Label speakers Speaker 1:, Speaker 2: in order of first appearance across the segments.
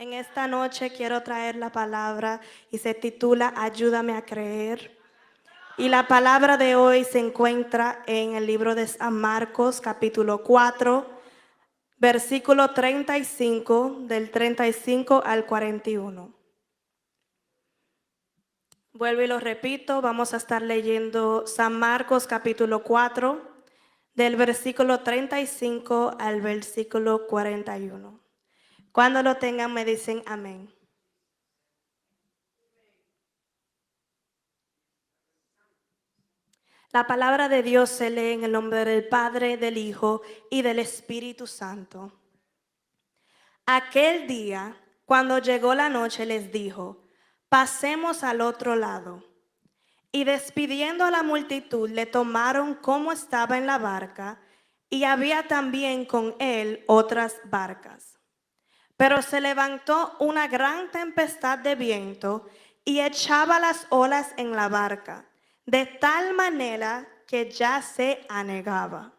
Speaker 1: En esta noche quiero traer la palabra y se titula Ayúdame a creer. Y la palabra de hoy se encuentra en el libro de San Marcos, capítulo 4, versículo 35, del 35 al 41. Vuelvo y lo repito, vamos a estar leyendo San Marcos, capítulo 4, del versículo 35 al versículo 41. Cuando lo tengan me dicen amén. La palabra de Dios se lee en el nombre del Padre, del Hijo y del Espíritu Santo. Aquel día, cuando llegó la noche, les dijo: pasemos al otro lado. Y despidiendo a la multitud, le tomaron como estaba en la barca, y había también con él otras barcas. Pero se levantó una gran tempestad de viento y echaba las olas en la barca, de tal manera que ya se anegaba.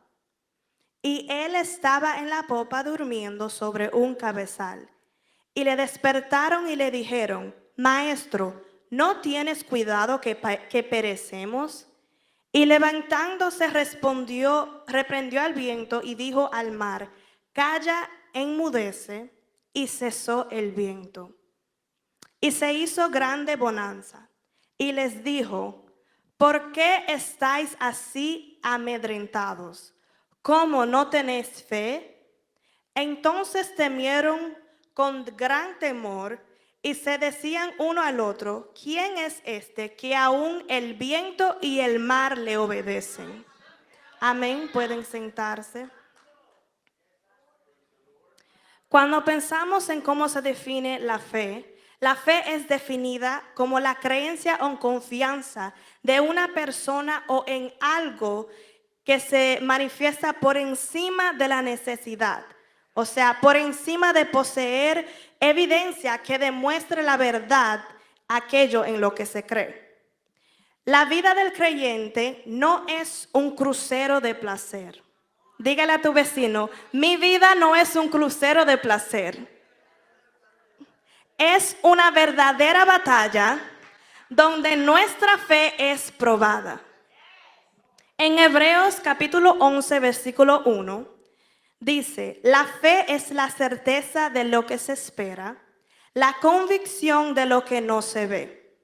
Speaker 1: Y él estaba en la popa durmiendo sobre un cabezal. Y le despertaron y le dijeron: Maestro, ¿no tienes cuidado que perecemos? Y levantándose reprendió al viento y dijo al mar: Calla, enmudece. Y cesó el viento. Y se hizo grande bonanza. Y les dijo: ¿por qué estáis así amedrentados? ¿Cómo no tenéis fe? Entonces temieron con gran temor y se decían uno al otro: ¿quién es este que aún el viento y el mar le obedecen? Amén. Pueden sentarse. Cuando pensamos en cómo se define la fe es definida como la creencia o confianza de una persona o en algo que se manifiesta por encima de la necesidad. O sea, por encima de poseer evidencia que demuestre la verdad, aquello en lo que se cree. La vida del creyente no es un crucero de placer. Dígale a tu vecino: mi vida no es un crucero de placer. Es una verdadera batalla donde nuestra fe es probada. En Hebreos capítulo 11, versículo 1, dice: la fe es la certeza de lo que se espera, la convicción de lo que no se ve.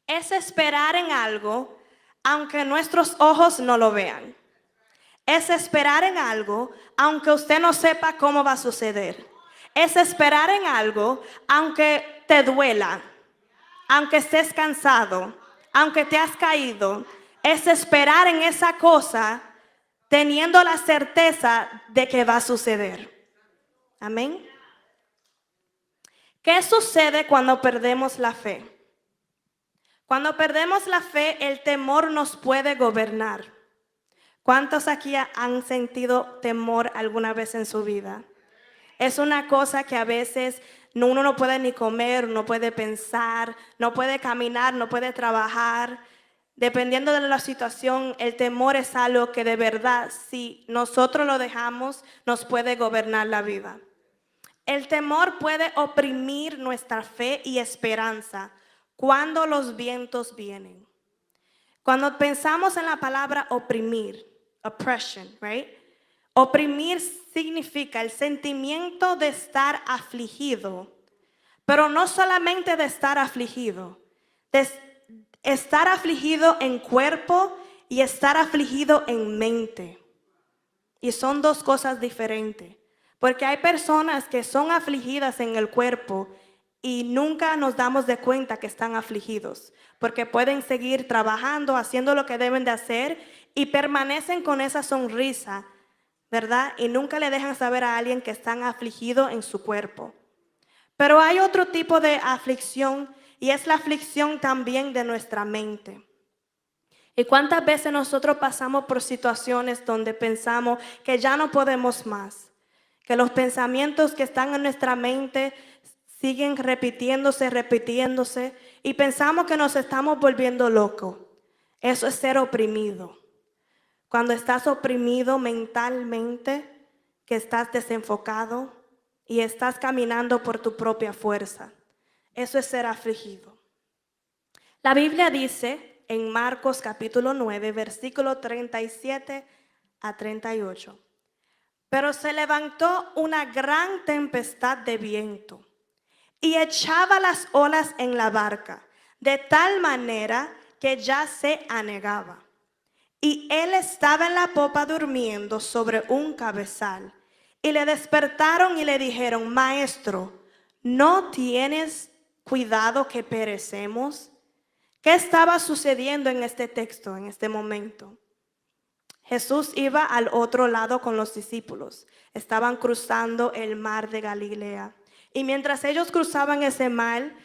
Speaker 1: Es esperar en algo aunque nuestros ojos no lo vean. Es esperar en algo aunque usted no sepa cómo va a suceder. Es esperar en algo aunque te duela, aunque estés cansado, aunque te has caído. Es esperar en esa cosa teniendo la certeza de que va a suceder. Amén. ¿Qué sucede cuando perdemos la fe? Cuando perdemos la fe, el temor nos puede gobernar. ¿Cuántos aquí han sentido temor alguna vez en su vida? Es una cosa que a veces uno no puede ni comer, no puede pensar, no puede caminar, no puede trabajar. Dependiendo de la situación, el temor es algo que de verdad, si nosotros lo dejamos, nos puede gobernar la vida. El temor puede oprimir nuestra fe y esperanza cuando los vientos vienen. Cuando pensamos en la palabra oprimir, oppression, right? Oprimir significa el sentimiento de estar afligido, pero no solamente de estar afligido, de estar afligido en cuerpo y estar afligido en mente. Y son dos cosas diferentes, porque hay personas que son afligidas en el cuerpo y nunca nos damos de cuenta que están afligidos, porque pueden seguir trabajando, haciendo lo que deben de hacer y permanecen con esa sonrisa, ¿verdad? Y nunca le dejan saber a alguien que están afligidos en su cuerpo. Pero hay otro tipo de aflicción y es la aflicción también de nuestra mente. ¿Y cuántas veces nosotros pasamos por situaciones donde pensamos que ya no podemos más? Que los pensamientos que están en nuestra mente siguen repitiéndose y pensamos que nos estamos volviendo locos. Eso es ser oprimido. Cuando estás oprimido mentalmente, que estás desenfocado y estás caminando por tu propia fuerza. Eso es ser afligido. La Biblia dice en Marcos capítulo 9, versículo 37 a 38. Pero se levantó una gran tempestad de viento y echaba las olas en la barca, de tal manera que ya se anegaba. Y él estaba en la popa durmiendo sobre un cabezal. Y le despertaron y le dijeron: Maestro, ¿no tienes cuidado que perecemos? ¿Qué estaba sucediendo en este texto, en este momento? Jesús iba al otro lado con los discípulos. Estaban cruzando el mar de Galilea. Y mientras ellos cruzaban ese mar,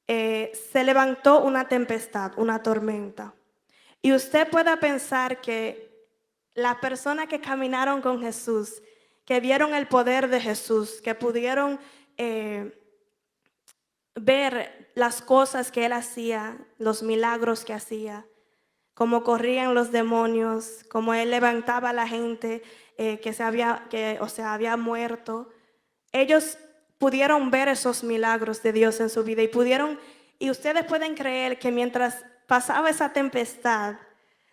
Speaker 1: se levantó una tempestad, una tormenta. Y usted pueda pensar que las personas que caminaron con Jesús, que vieron el poder de Jesús, que pudieron ver las cosas que Él hacía, los milagros que hacía, cómo corrían los demonios, cómo Él levantaba a la gente había muerto. Ellos pudieron ver esos milagros de Dios en su vida y ustedes pueden creer que mientras pasaba esa tempestad,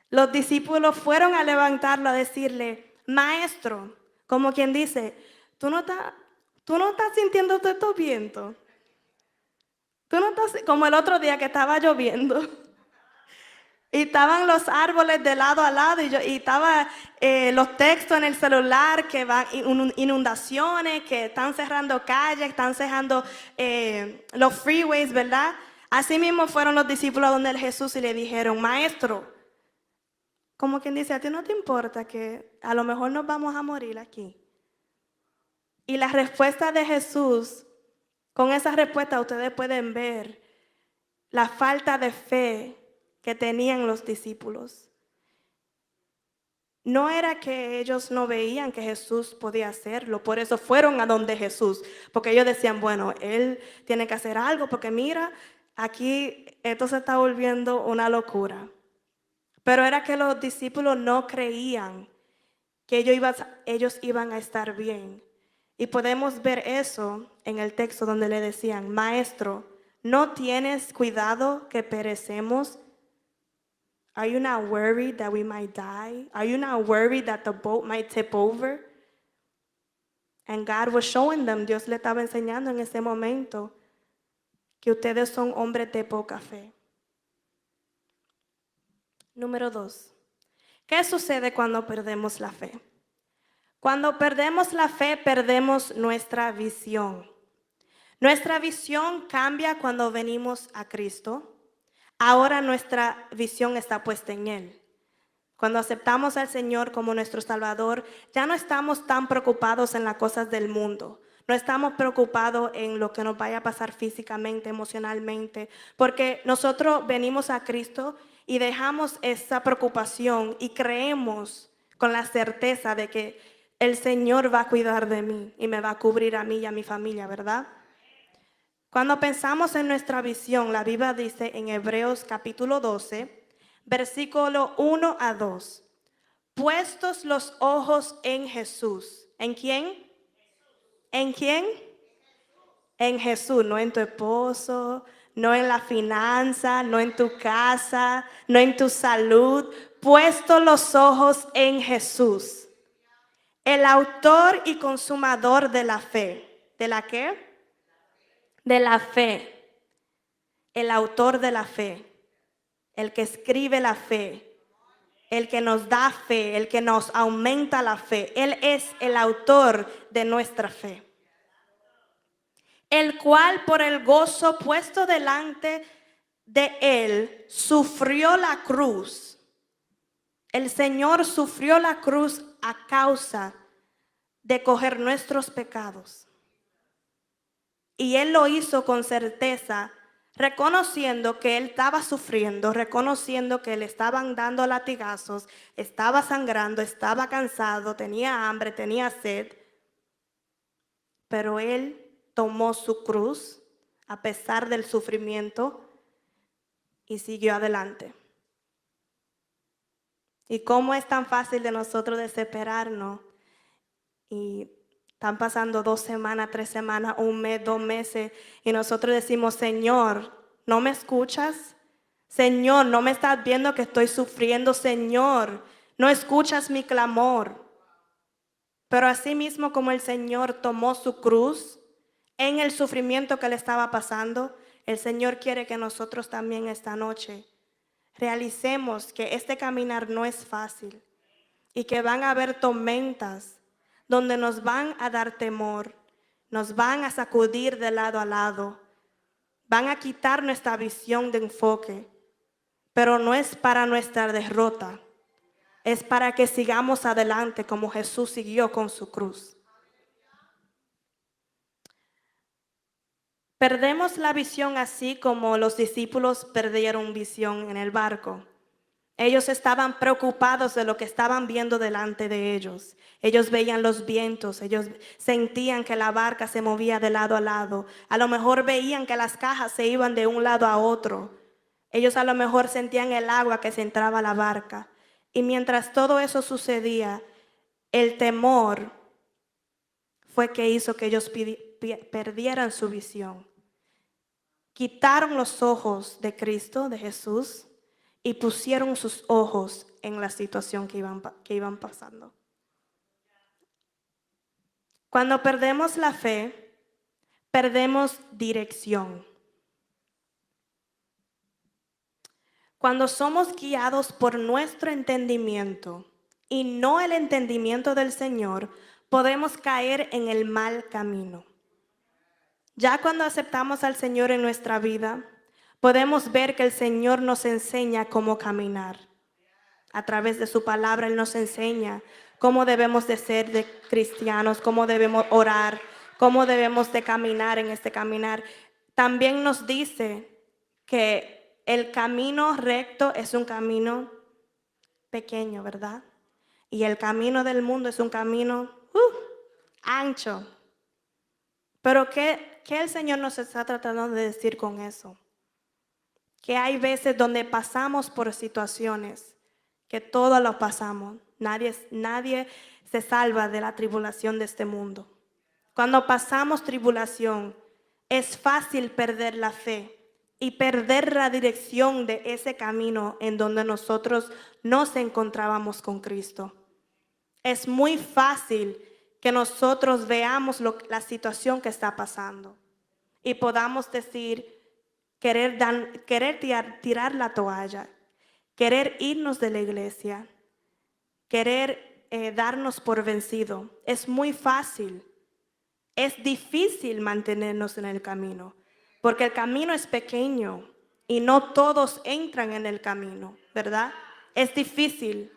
Speaker 1: los discípulos fueron a levantarlo, a decirle: Maestro, como quien dice, tú no estás sintiendo todo estos vientos. Tú no estás, como el otro día que estaba lloviendo. Y estaban los árboles de lado a lado y estaban los textos en el celular que van inundaciones, que están cerrando calles, están cerrando los freeways, ¿verdad? Así mismo fueron los discípulos donde Jesús y le dijeron: Maestro, como quien dice, ¿a ti no te importa que a lo mejor nos vamos a morir aquí? Y la respuesta de Jesús, con esa respuesta ustedes pueden ver la falta de fe que tenían los discípulos. No era que ellos no veían que Jesús podía hacerlo, por eso fueron a donde Jesús, porque ellos decían: bueno, Él tiene que hacer algo, porque mira, aquí esto se está volviendo una locura. Pero era que los discípulos no creían que ellos iban a estar bien. Y podemos ver eso en el texto donde le decían: Maestro, ¿no tienes cuidado que perecemos? Are you not worried that we might die? Are you not worried that the boat might tip over? And God was showing them, Dios le estaba enseñando en ese momento que ustedes son hombres de poca fe. Número 2. ¿Qué sucede cuando perdemos la fe? Cuando perdemos la fe, perdemos nuestra visión. Nuestra visión cambia cuando venimos a Cristo. Ahora nuestra visión está puesta en Él. Cuando aceptamos al Señor como nuestro Salvador, ya no estamos tan preocupados en las cosas del mundo. No estamos preocupados en lo que nos vaya a pasar físicamente, emocionalmente, porque nosotros venimos a Cristo y dejamos esa preocupación y creemos con la certeza de que el Señor va a cuidar de mí y me va a cubrir a mí y a mi familia, ¿verdad? Cuando pensamos en nuestra visión, la Biblia dice en Hebreos capítulo 12, versículo 1 a 2. Puestos los ojos en Jesús. ¿En quién? ¿En quién? En Jesús, no en tu esposo, no en la finanza, no en tu casa, no en tu salud. Puestos los ojos en Jesús, el autor y consumador de la fe. ¿De la qué? De la fe. El autor de la fe, el que escribe la fe, el que nos da fe, el que nos aumenta la fe. Él es el autor de nuestra fe. El cual por el gozo puesto delante de él sufrió la cruz. El Señor sufrió la cruz a causa de coger nuestros pecados. Y Él lo hizo con certeza, reconociendo que Él estaba sufriendo, reconociendo que le estaban dando latigazos, estaba sangrando, estaba cansado, tenía hambre, tenía sed. Pero Él tomó su cruz a pesar del sufrimiento y siguió adelante. ¿Y cómo es tan fácil de nosotros desesperarnos y Están pasando 2 semanas, 3 semanas, 1 mes, 2 meses, y nosotros decimos, Señor, ¿no me escuchas? Señor, ¿no me estás viendo que estoy sufriendo? Señor, ¿no escuchas mi clamor? Pero así mismo como el Señor tomó su cruz en el sufrimiento que le estaba pasando, el Señor quiere que nosotros también esta noche realicemos que este caminar no es fácil y que van a haber tormentas donde nos van a dar temor, nos van a sacudir de lado a lado, van a quitar nuestra visión de enfoque, pero no es para nuestra derrota, es para que sigamos adelante como Jesús siguió con su cruz. Perdemos la visión así como los discípulos perdieron visión en el barco. Ellos estaban preocupados de lo que estaban viendo delante de ellos. Ellos veían los vientos, ellos sentían que la barca se movía de lado a lado. A lo mejor veían que las cajas se iban de un lado a otro. Ellos a lo mejor sentían el agua que se entraba a la barca. Y mientras todo eso sucedía, el temor fue que hizo que ellos perdieran su visión. Quitaron los ojos de Cristo, de Jesús, y pusieron sus ojos en la situación que iban pasando. Cuando perdemos la fe, perdemos dirección. Cuando somos guiados por nuestro entendimiento y no el entendimiento del Señor, podemos caer en el mal camino. Ya cuando aceptamos al Señor en nuestra vida, podemos ver que el Señor nos enseña cómo caminar. A través de su palabra, Él nos enseña cómo debemos de ser de cristianos, cómo debemos orar, cómo debemos de caminar en este caminar. También nos dice que el camino recto es un camino pequeño, ¿verdad? Y el camino del mundo es un camino ancho. Pero ¿qué el Señor nos está tratando de decir con eso? Que hay veces donde pasamos por situaciones, que todos lo pasamos. Nadie se salva de la tribulación de este mundo. Cuando pasamos tribulación, es fácil perder la fe y perder la dirección de ese camino en donde nosotros nos encontrábamos con Cristo. Es muy fácil que nosotros veamos la situación que está pasando y podamos decir, querer tirar la toalla, querer irnos de la iglesia, querer darnos por vencido. Es muy fácil. Es difícil mantenernos en el camino, porque el camino es pequeño y no todos entran en el camino, ¿verdad? Es difícil,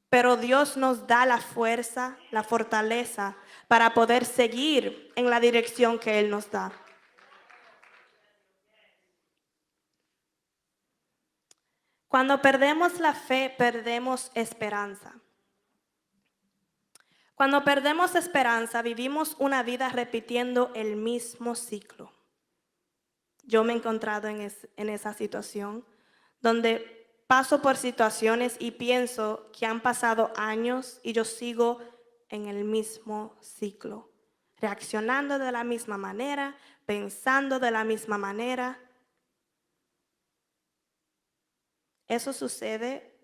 Speaker 1: pero Dios nos da la fuerza, la fortaleza para poder seguir en la dirección que Él nos da. Cuando perdemos la fe, perdemos esperanza. Cuando perdemos esperanza, vivimos una vida repitiendo el mismo ciclo. Yo me he encontrado en esa situación, donde paso por situaciones y pienso que han pasado años y yo sigo en el mismo ciclo, reaccionando de la misma manera, pensando de la misma manera. Eso sucede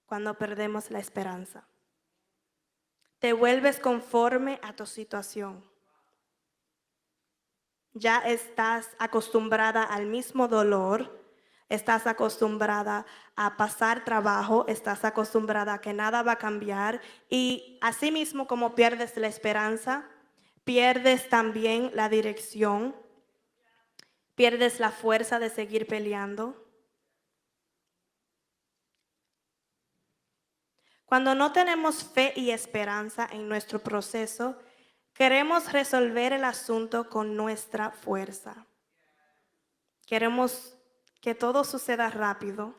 Speaker 1: cuando perdemos la esperanza. Te vuelves conforme a tu situación. Ya estás acostumbrada al mismo dolor, estás acostumbrada a pasar trabajo, estás acostumbrada a que nada va a cambiar y así mismo como pierdes la esperanza, pierdes también la dirección, pierdes la fuerza de seguir peleando. Cuando no tenemos fe y esperanza en nuestro proceso, queremos resolver el asunto con nuestra fuerza. Queremos que todo suceda rápido.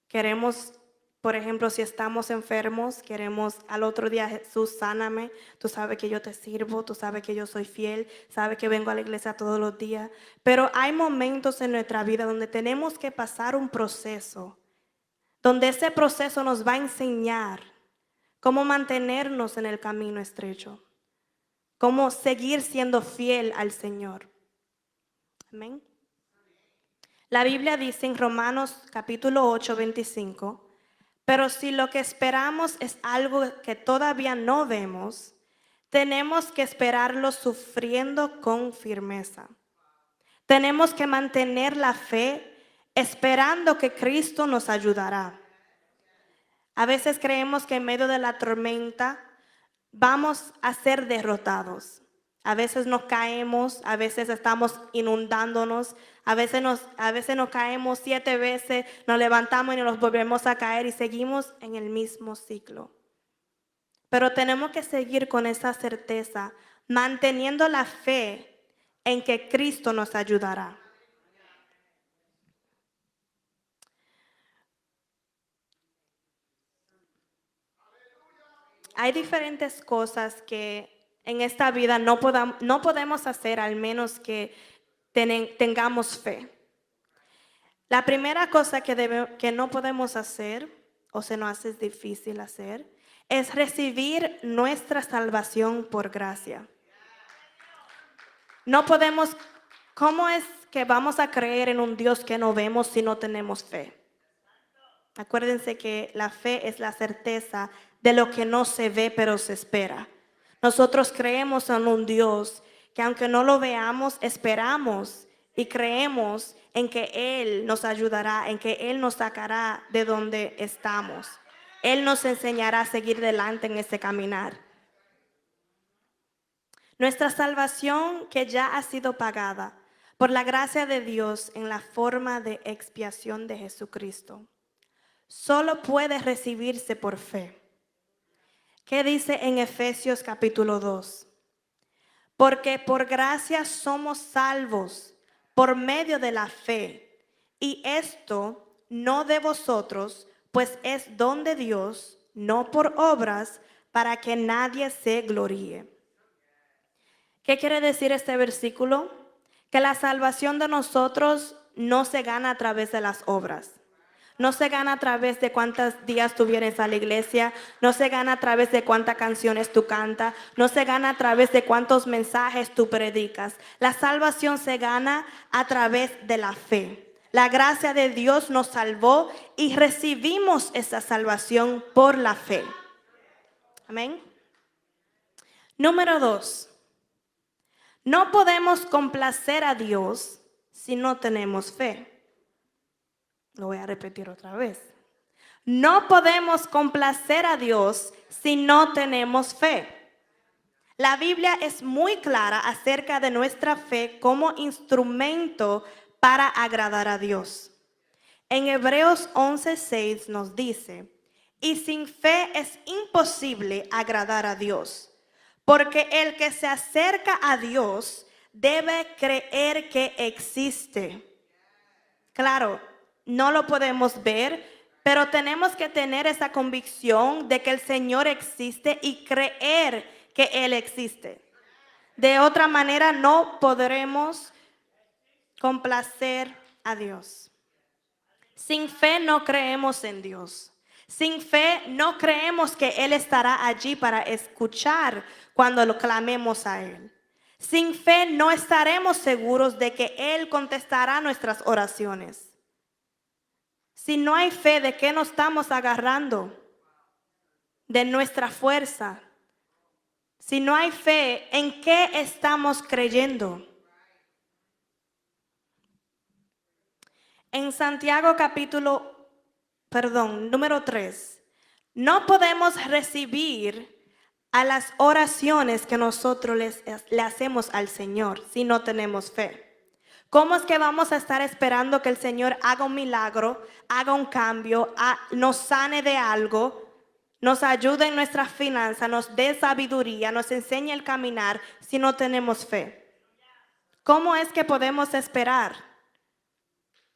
Speaker 1: Queremos, por ejemplo, si estamos enfermos, queremos al otro día, Jesús, sáname. Tú sabes que yo te sirvo, tú sabes que yo soy fiel, sabes que vengo a la iglesia todos los días. Pero hay momentos en nuestra vida donde tenemos que pasar un proceso, donde ese proceso nos va a enseñar cómo mantenernos en el camino estrecho. cómo seguir siendo fiel al Señor. Amén. La Biblia dice en Romanos capítulo 8, 25, pero si lo que esperamos es algo que todavía no vemos, tenemos que esperarlo sufriendo con firmeza. Tenemos que mantener la fe esperando que Cristo nos ayudará. A veces creemos que en medio de la tormenta vamos a ser derrotados. A veces nos caemos, a veces estamos inundándonos, a veces nos caemos 7 veces, nos levantamos y nos volvemos a caer y seguimos en el mismo ciclo. Pero tenemos que seguir con esa certeza, manteniendo la fe en que Cristo nos ayudará. Hay diferentes cosas que en esta vida no podemos hacer al menos que tengamos fe. La primera cosa que no podemos hacer, o se nos hace difícil hacer, es recibir nuestra salvación por gracia. No podemos, ¿cómo es que vamos a creer en un Dios que no vemos si no tenemos fe? Acuérdense que la fe es la certeza de lo que no se ve pero se espera. Nosotros creemos en un Dios que aunque no lo veamos, esperamos y creemos en que Él nos ayudará, en que Él nos sacará de donde estamos. Él nos enseñará a seguir delante en este caminar. Nuestra salvación que ya ha sido pagada por la gracia de Dios en la forma de expiación de Jesucristo, solo puede recibirse por fe. ¿Qué dice en Efesios capítulo 2? Porque por gracia somos salvos por medio de la fe, y esto no de vosotros, pues es don de Dios, no por obras, para que nadie se gloríe. ¿Qué quiere decir este versículo? Que la salvación de nosotros no se gana a través de las obras. No se gana a través de cuántos días tú vienes a la iglesia, no se gana a través de cuántas canciones tú cantas, no se gana a través de cuántos mensajes tú predicas. La salvación se gana a través de la fe. La gracia de Dios nos salvó y recibimos esa salvación por la fe. Amén. Número 2. No podemos complacer a Dios si no tenemos fe. Lo voy a repetir otra vez. No podemos complacer a Dios si no tenemos fe. La Biblia es muy clara acerca de nuestra fe como instrumento para agradar a Dios. En Hebreos 11:6 nos dice, y sin fe es imposible agradar a Dios, porque el que se acerca a Dios debe creer que existe. Claro, no lo podemos ver, pero tenemos que tener esa convicción de que el Señor existe y creer que Él existe. De otra manera no podremos complacer a Dios. Sin fe no creemos en Dios. Sin fe no creemos que Él estará allí para escuchar cuando lo clamemos a Él. Sin fe no estaremos seguros de que Él contestará nuestras oraciones. Si no hay fe, ¿de qué nos estamos agarrando? De nuestra fuerza. Si no hay fe, ¿en qué estamos creyendo? En Santiago número 3, no podemos recibir a las oraciones que nosotros le hacemos al Señor si no tenemos fe. ¿Cómo es que vamos a estar esperando que el Señor haga un milagro, haga un cambio, nos sane de algo, nos ayude en nuestras finanzas, nos dé sabiduría, nos enseñe el caminar si no tenemos fe? ¿Cómo es que podemos esperar?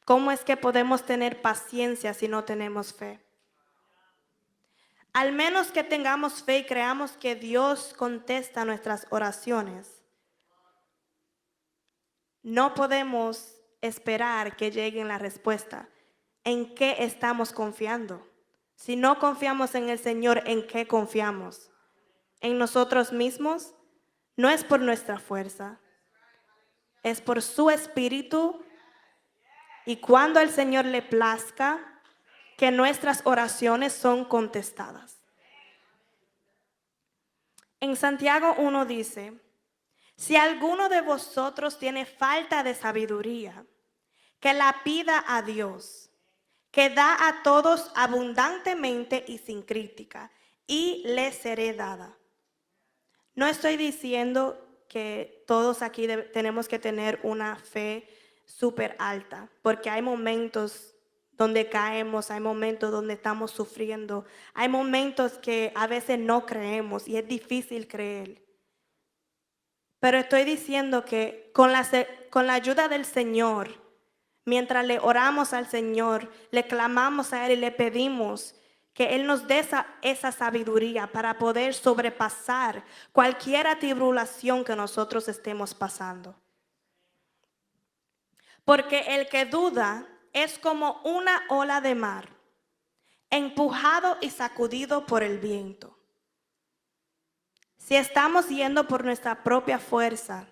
Speaker 1: ¿Cómo es que podemos tener paciencia si no tenemos fe? Al menos que tengamos fe y creamos que Dios contesta nuestras oraciones, no podemos esperar que llegue la respuesta. ¿En qué estamos confiando? Si no confiamos en el Señor, ¿en qué confiamos? ¿En nosotros mismos? No es por nuestra fuerza, es por su espíritu. Y cuando al Señor le plazca, que nuestras oraciones son contestadas. En Santiago 1 dice: si alguno de vosotros tiene falta de sabiduría, que la pida a Dios, que da a todos abundantemente y sin crítica, y le seré dada. No estoy diciendo que todos aquí tenemos que tener una fe súper alta, porque hay momentos donde caemos, hay momentos donde estamos sufriendo, hay momentos que a veces no creemos y es difícil creer. Pero estoy diciendo que con la ayuda del Señor, mientras le oramos al Señor, le clamamos a Él y le pedimos que Él nos dé esa sabiduría para poder sobrepasar cualquier tribulación que nosotros estemos pasando. Porque el que duda es como una ola de mar, empujado y sacudido por el viento. Si estamos yendo por nuestra propia fuerza,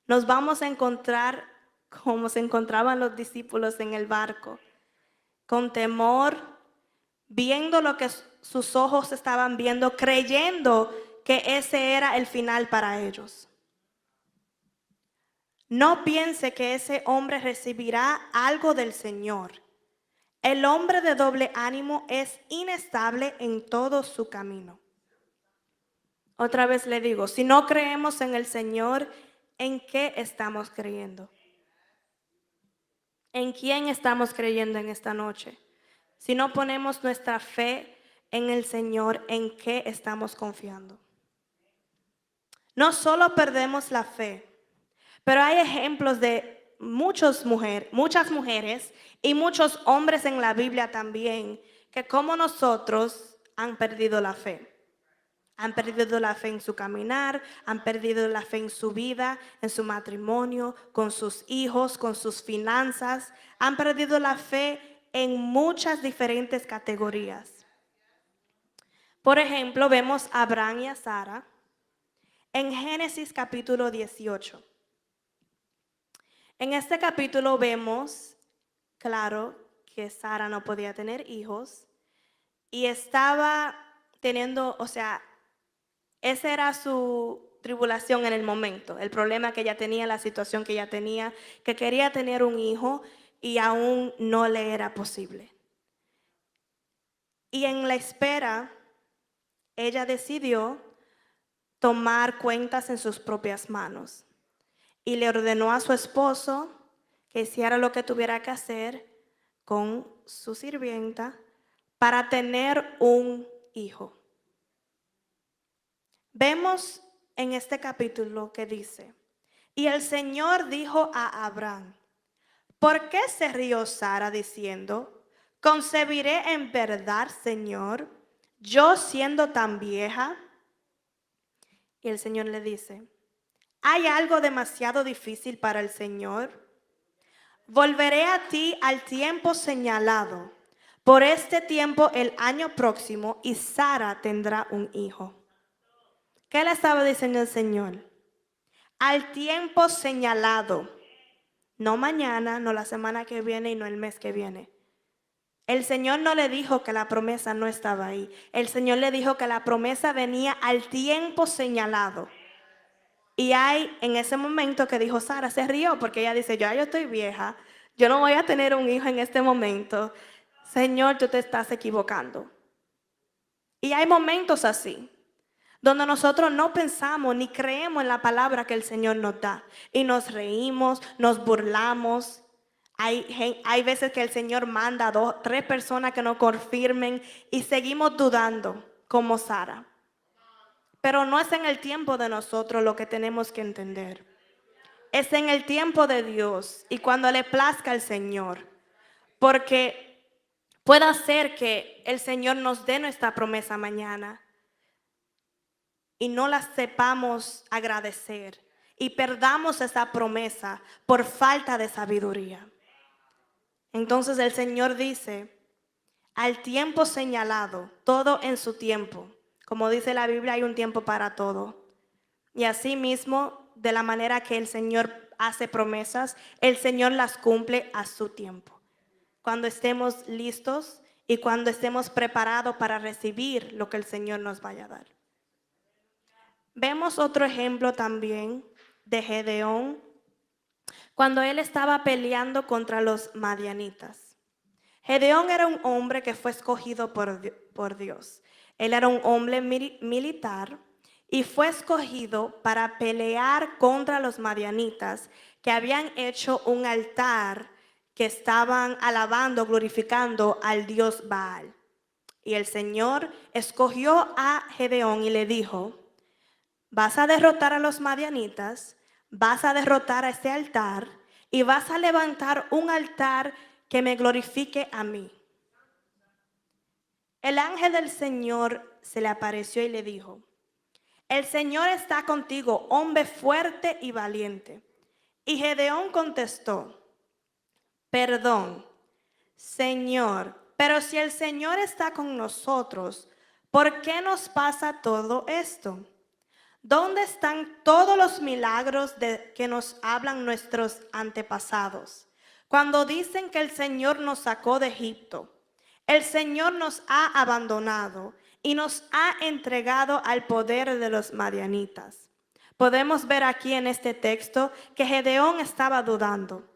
Speaker 1: nos vamos a encontrar como se encontraban los discípulos en el barco, con temor, viendo lo que sus ojos estaban viendo, creyendo que ese era el final para ellos. No piense que ese hombre recibirá algo del Señor. El hombre de doble ánimo es inestable en todo su camino. Otra vez le digo, si no creemos en el Señor, ¿en qué estamos creyendo? ¿En quién estamos creyendo en esta noche? Si no ponemos nuestra fe en el Señor, ¿en qué estamos confiando? No solo perdemos la fe, pero hay ejemplos de muchas mujeres y muchos hombres en la Biblia también, que como nosotros han perdido la fe. Han perdido la fe en su caminar, han perdido la fe en su vida, en su matrimonio, con sus hijos, con sus finanzas. Han perdido la fe en muchas diferentes categorías. Por ejemplo, vemos a Abraham y a Sara en Génesis capítulo 18. En este capítulo vemos, claro, que Sara no podía tener hijos y estaba teniendo, esa era su tribulación en el momento, el problema que ella tenía, la situación que ella tenía, que quería tener un hijo y aún no le era posible. Y en la espera, ella decidió tomar cuentas en sus propias manos y le ordenó a su esposo que hiciera lo que tuviera que hacer con su sirvienta para tener un hijo. Vemos en este capítulo que dice: y el Señor dijo a Abraham: ¿por qué se rió Sara diciendo, concebiré en verdad, Señor, yo siendo tan vieja? Y el Señor le dice: ¿hay algo demasiado difícil para el Señor? Volveré a ti al tiempo señalado. Por este tiempo el año próximo, y Sara tendrá un hijo. ¿Qué le estaba diciendo el Señor? Al tiempo señalado. No mañana, no la semana que viene y no el mes que viene. El Señor no le dijo que la promesa no estaba ahí. El Señor le dijo que la promesa venía al tiempo señalado. Y hay en ese momento que dijo Sara, se rió porque ella dice: yo estoy vieja, yo no voy a tener un hijo en este momento. Señor, tú te estás equivocando. Y hay momentos así, donde nosotros no pensamos ni creemos en la palabra que el Señor nos da. Y nos reímos, nos burlamos. Hay veces que el Señor manda a 2, 3 personas que nos confirmen y seguimos dudando, como Sara. Pero no es en el tiempo de nosotros lo que tenemos que entender. Es en el tiempo de Dios y cuando le plazca al Señor. Porque puede ser que el Señor nos dé nuestra promesa mañana y no la sepamos agradecer y perdamos esa promesa por falta de sabiduría. Entonces el Señor dice: al tiempo señalado, todo en su tiempo. Como dice la Biblia, hay un tiempo para todo. Y asimismo, de la manera que el Señor hace promesas, el Señor las cumple a su tiempo. Cuando estemos listos y cuando estemos preparados para recibir lo que el Señor nos vaya a dar. Vemos otro ejemplo también de Gedeón, cuando él estaba peleando contra los madianitas. Gedeón era un hombre que fue escogido por Dios. Él era un hombre militar y fue escogido para pelear contra los madianitas que habían hecho un altar que estaban alabando, glorificando al dios Baal. Y el Señor escogió a Gedeón y le dijo: vas a derrotar a los madianitas, vas a derrotar a este altar y vas a levantar un altar que me glorifique a mí. El ángel del Señor se le apareció y le dijo: el Señor está contigo, hombre fuerte y valiente. Y Gedeón contestó: perdón, Señor, pero si el Señor está con nosotros, ¿por qué nos pasa todo esto? ¿Dónde están todos los milagros de que nos hablan nuestros antepasados? Cuando dicen que el Señor nos sacó de Egipto, el Señor nos ha abandonado y nos ha entregado al poder de los madianitas. Podemos ver aquí en este texto que Gedeón estaba dudando.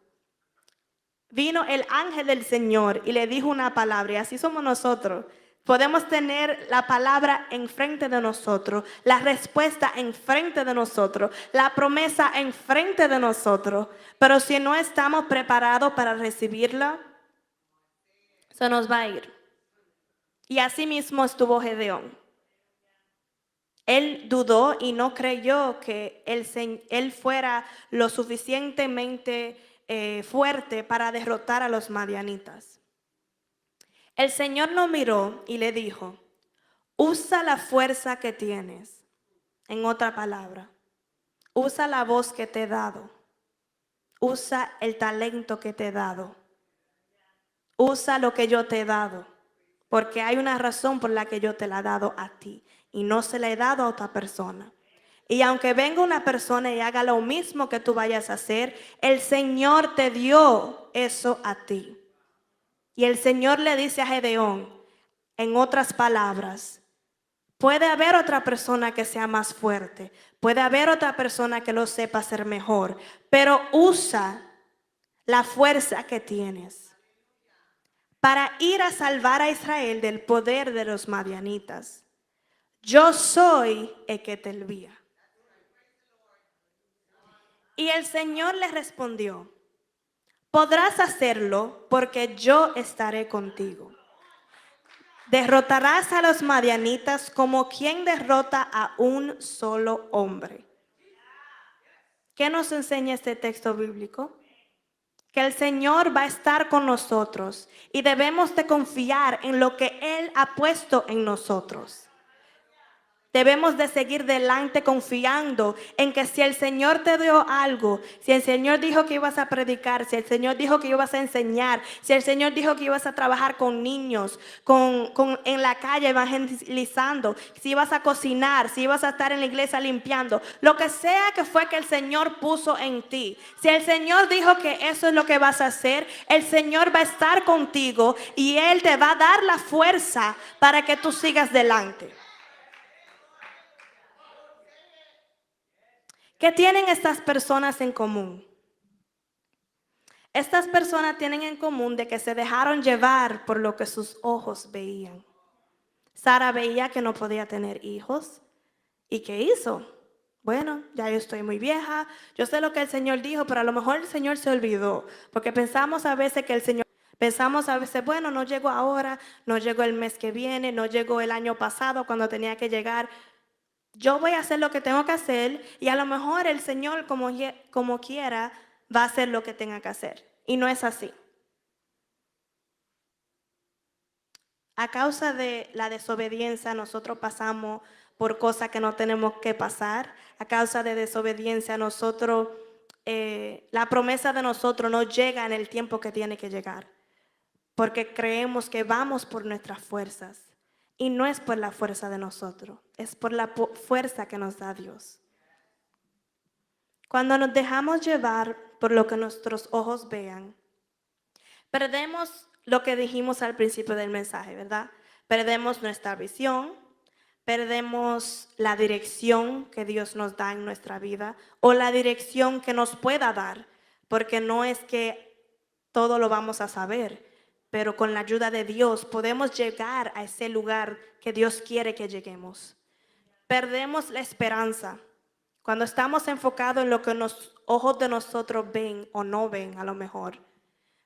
Speaker 1: Vino el ángel del Señor y le dijo una palabra, y así somos nosotros. Podemos tener la palabra enfrente de nosotros, la respuesta enfrente de nosotros, la promesa enfrente de nosotros, pero si no estamos preparados para recibirla, se nos va a ir. Y así mismo estuvo Gedeón. Él dudó y no creyó que él fuera lo suficientemente fuerte para derrotar a los madianitas. El Señor lo miró y le dijo: usa la fuerza que tienes. En otra palabra, usa la voz que te he dado. Usa el talento que te he dado. Usa lo que yo te he dado. Porque hay una razón por la que yo te la he dado a ti y no se la he dado a otra persona. Y aunque venga una persona y haga lo mismo que tú vayas a hacer, el Señor te dio eso a ti. Y el Señor le dice a Gedeón, en otras palabras: puede haber otra persona que sea más fuerte, puede haber otra persona que lo sepa hacer mejor, pero usa la fuerza que tienes para ir a salvar a Israel del poder de los madianitas. Yo soy el que te envía. Y el Señor le respondió: podrás hacerlo porque yo estaré contigo. Derrotarás a los madianitas como quien derrota a un solo hombre. ¿Qué nos enseña este texto bíblico? Que el Señor va a estar con nosotros y debemos de confiar en lo que Él ha puesto en nosotros. Debemos de seguir adelante confiando en que si el Señor te dio algo, si el Señor dijo que ibas a predicar, si el Señor dijo que ibas a enseñar, si el Señor dijo que ibas a trabajar con niños, en la calle evangelizando, si ibas a cocinar, si ibas a estar en la iglesia limpiando, lo que sea que fue que el Señor puso en ti, si el Señor dijo que eso es lo que vas a hacer, el Señor va a estar contigo y Él te va a dar la fuerza para que tú sigas adelante. ¿Qué tienen estas personas en común? Estas personas tienen en común de que se dejaron llevar por lo que sus ojos veían. Sara veía que no podía tener hijos. ¿Y qué hizo? Bueno, ya yo estoy muy vieja, yo sé lo que el Señor dijo, pero a lo mejor el Señor se olvidó. Porque pensamos a veces, bueno, no llegó ahora, no llegó el mes que viene, no llegó el año pasado cuando tenía que llegar. Yo voy a hacer lo que tengo que hacer y a lo mejor el Señor como quiera va a hacer lo que tenga que hacer. Y no es así. A causa de la desobediencia nosotros pasamos por cosas que no tenemos que pasar. A causa de desobediencia la promesa de nosotros no llega en el tiempo que tiene que llegar. Porque creemos que vamos por nuestras fuerzas. Y no es por la fuerza de nosotros, es por la fuerza que nos da Dios. Cuando nos dejamos llevar por lo que nuestros ojos vean, perdemos lo que dijimos al principio del mensaje, ¿verdad? Perdemos nuestra visión, perdemos la dirección que Dios nos da en nuestra vida o la dirección que nos pueda dar, porque no es que todo lo vamos a saber, pero con la ayuda de Dios podemos llegar a ese lugar que Dios quiere que lleguemos. Perdemos la esperanza cuando estamos enfocados en lo que los ojos de nosotros ven o no ven a lo mejor.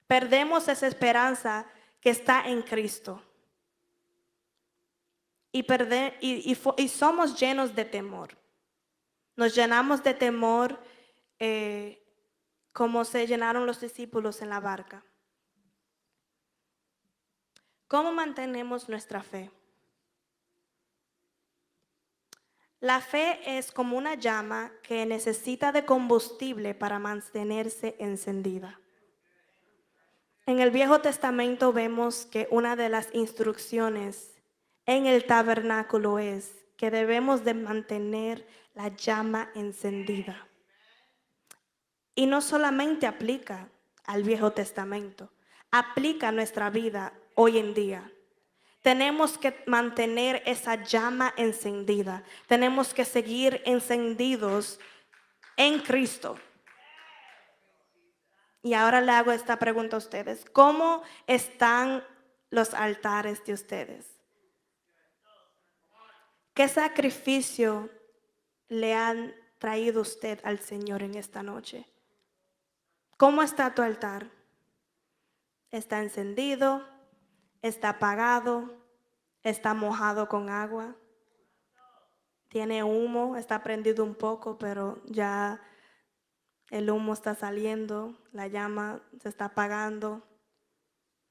Speaker 1: Perdemos esa esperanza que está en Cristo. Y somos llenos de temor. Nos llenamos de temor como se llenaron los discípulos en la barca. ¿Cómo mantenemos nuestra fe? La fe es como una llama que necesita de combustible para mantenerse encendida. En el Viejo Testamento vemos que una de las instrucciones en el tabernáculo es que debemos de mantener la llama encendida. Y no solamente aplica al Viejo Testamento, aplica a nuestra vida hoy en día. Tenemos que mantener esa llama encendida. Tenemos que seguir encendidos en Cristo. Y ahora le hago esta pregunta a ustedes. ¿Cómo están los altares de ustedes? ¿Qué sacrificio le han traído usted al Señor en esta noche? ¿Cómo está tu altar? ¿Está encendido? ¿Está apagado? ¿Está mojado con agua? ¿Tiene humo? ¿Está prendido un poco, pero ya el humo está saliendo, la llama se está apagando?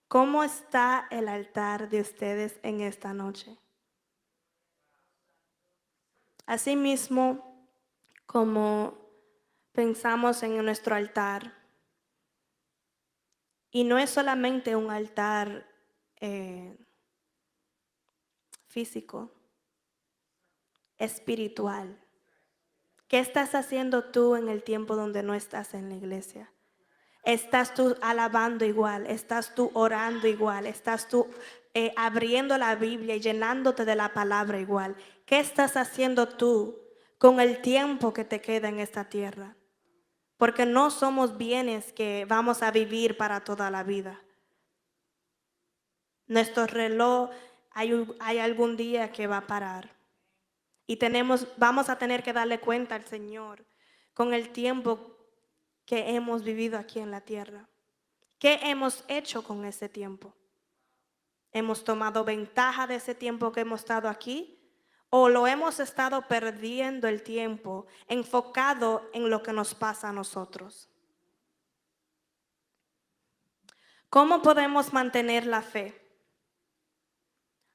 Speaker 1: ¿Cómo está el altar de ustedes en esta noche? Asimismo, como pensamos en nuestro altar, y no es solamente un altar físico, espiritual. ¿Qué estás haciendo tú en el tiempo donde no estás en la iglesia? ¿Estás tú alabando igual? ¿Estás tú orando igual? ¿Estás tú abriendo la Biblia y llenándote de la palabra igual? ¿Qué estás haciendo tú con el tiempo que te queda en esta tierra? Porque no somos bienes que vamos a vivir para toda la vida. Nuestro reloj hay algún día que va a parar. Y vamos a tener que darle cuenta al Señor con el tiempo que hemos vivido aquí en la tierra. ¿Qué hemos hecho con ese tiempo? ¿Hemos tomado ventaja de ese tiempo que hemos estado aquí? ¿O lo hemos estado perdiendo el tiempo enfocado en lo que nos pasa a nosotros? ¿Cómo podemos mantener la fe?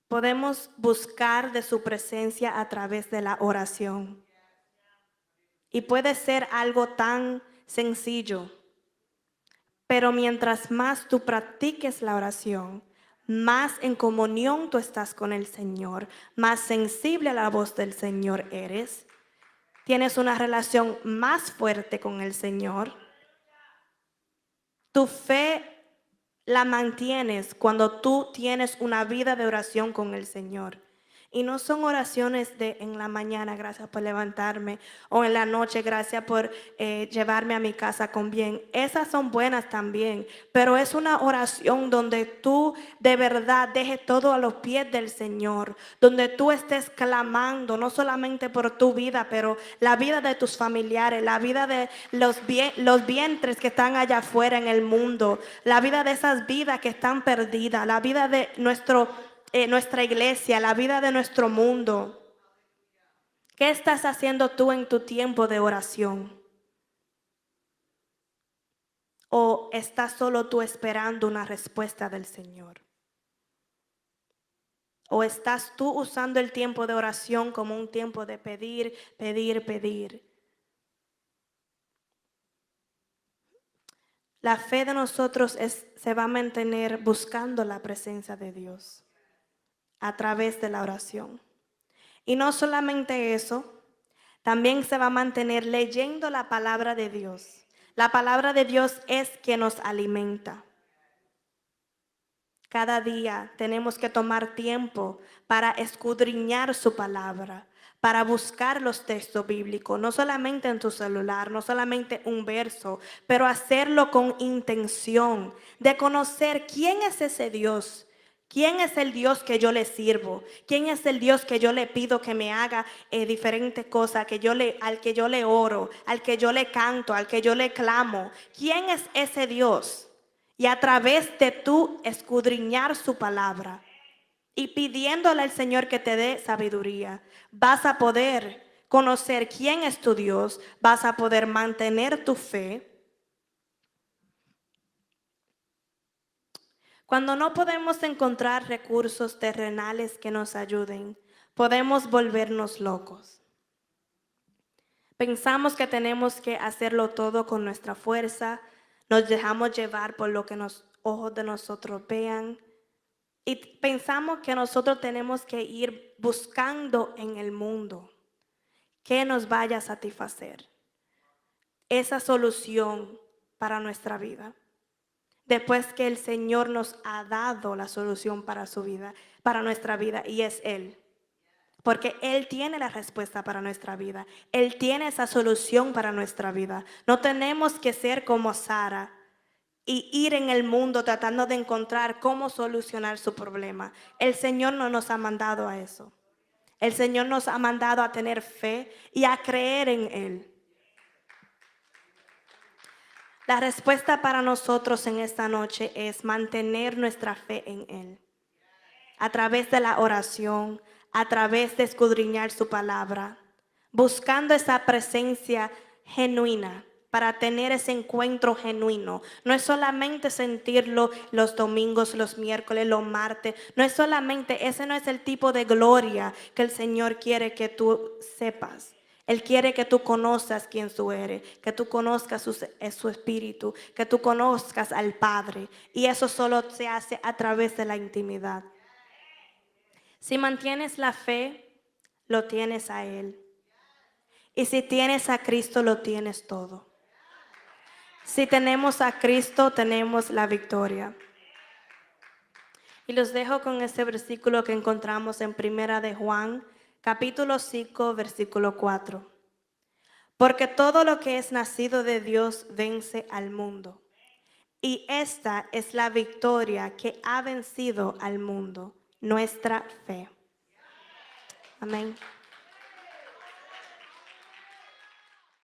Speaker 1: Podemos buscar de su presencia a través de la oración. Y puede ser algo tan sencillo, pero mientras más tú practiques la oración, más en comunión tú estás con el Señor, más sensible a la voz del Señor eres, tienes una relación más fuerte con el Señor. Tu fe la mantienes cuando tú tienes una vida de oración con el Señor. Y no son oraciones de en la mañana, gracias por levantarme, o en la noche, gracias por llevarme a mi casa con bien. Esas son buenas también, pero es una oración donde tú de verdad dejes todo a los pies del Señor, donde tú estés clamando, no solamente por tu vida, pero la vida de tus familiares, la vida de los vientres que están allá afuera en el mundo, la vida de esas vidas que están perdidas, la vida de nuestra iglesia, la vida de nuestro mundo. ¿Qué estás haciendo tú en tu tiempo de oración? ¿O estás solo tú esperando una respuesta del Señor? ¿O estás tú usando el tiempo de oración como un tiempo de pedir, pedir, pedir? La fe de nosotros se va a mantener buscando la presencia de Dios a través de la oración. Y no solamente eso, También se va a mantener leyendo la palabra de Dios. La palabra de Dios es que nos alimenta. Cada día tenemos que tomar tiempo para escudriñar su palabra, para buscar los textos bíblicos, no solamente en tu celular, no solamente un verso, pero hacerlo con intención de conocer quién es ese Dios. ¿Quién es el Dios que yo le sirvo? ¿Quién es el Dios que yo le pido que me haga diferentes cosas, al que yo le oro, al que yo le canto, al que yo le clamo? ¿Quién es ese Dios? Y a través de tú escudriñar su palabra y pidiéndole al Señor que te dé sabiduría, vas a poder conocer quién es tu Dios, vas a poder mantener tu fe. Cuando no podemos encontrar recursos terrenales que nos ayuden, podemos volvernos locos. Pensamos que tenemos que hacerlo todo con nuestra fuerza, nos dejamos llevar por lo que los ojos de nosotros vean y pensamos que nosotros tenemos que ir buscando en el mundo que nos vaya a satisfacer esa solución para nuestra vida. Después que el Señor nos ha dado la solución para su vida, para nuestra vida, y es Él. Porque Él tiene la respuesta para nuestra vida. Él tiene esa solución para nuestra vida. No tenemos que ser como Sara y ir en el mundo tratando de encontrar cómo solucionar su problema. El Señor no nos ha mandado a eso. El Señor nos ha mandado a tener fe y a creer en Él. La respuesta para nosotros en esta noche es mantener nuestra fe en Él. A través de la oración, a través de escudriñar su palabra, buscando esa presencia genuina para tener ese encuentro genuino. No es solamente sentirlo los domingos, los miércoles, los martes. No es solamente, ese no es el tipo de gloria que el Señor quiere que tú sepas. Él quiere que tú conozcas quién tú eres, que tú conozcas su espíritu, que tú conozcas al Padre. Y eso solo se hace a través de la intimidad. Si mantienes la fe, lo tienes a Él. Y si tienes a Cristo, lo tienes todo. Si tenemos a Cristo, tenemos la victoria. Y los dejo con este versículo que encontramos en Primera de Juan, capítulo 5, versículo 4. Porque todo lo que es nacido de Dios vence al mundo. Y esta es la victoria que ha vencido al mundo, nuestra fe. Amén.